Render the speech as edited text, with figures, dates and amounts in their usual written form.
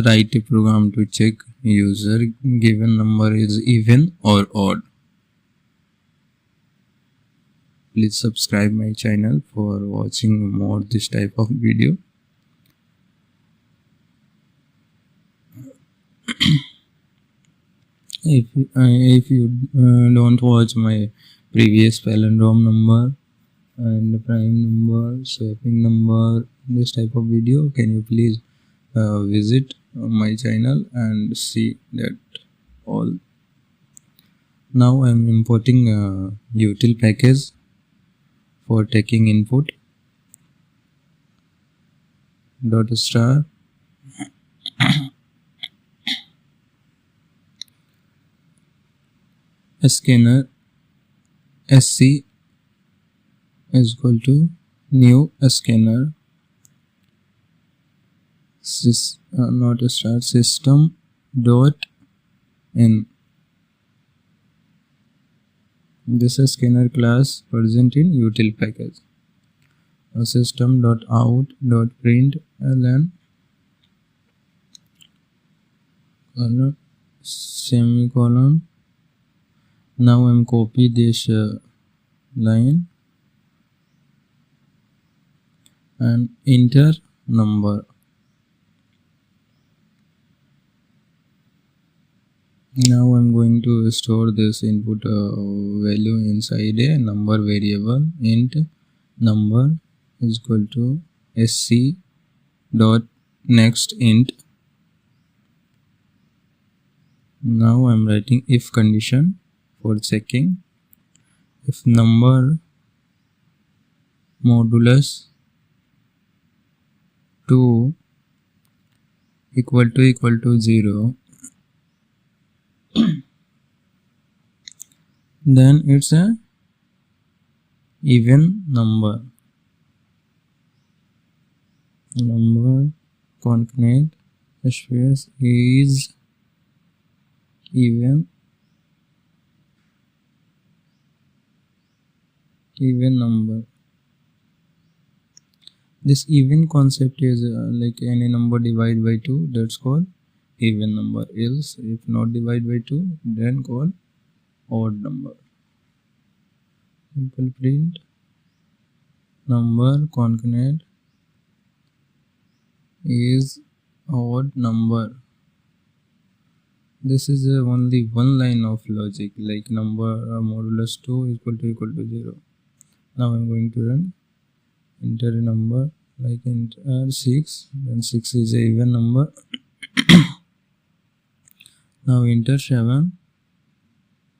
Write a program to check user given number is even or odd. Please subscribe my channel for watching more this type of video. If you don't watch my previous palindrome number and prime number, swapping number, this type of video, can you please visit my channel and see that all. Now I am importing a util package for taking input. Dot star scanner sc is equal to new scanner not star system dot in. This is scanner class present in util package. System dot out dot print ln semicolon. Now I'm copy this line and enter number. Now I'm going to store this input value inside a number variable. Int number is equal to sc dot next int. Now I'm writing if condition for checking if number modulus 2 equal to 0, then it's a even number. Number concatenate space is even number. This even concept is like any number divided by 2, that's called even number. Else if not divided by 2, then called odd number. Simple print number concatenate is odd number. This is only one line of logic, like number modulus 2 equal to 0. Now I'm going to run. Enter a number like enter 6, then 6 is a even number. Now enter 7,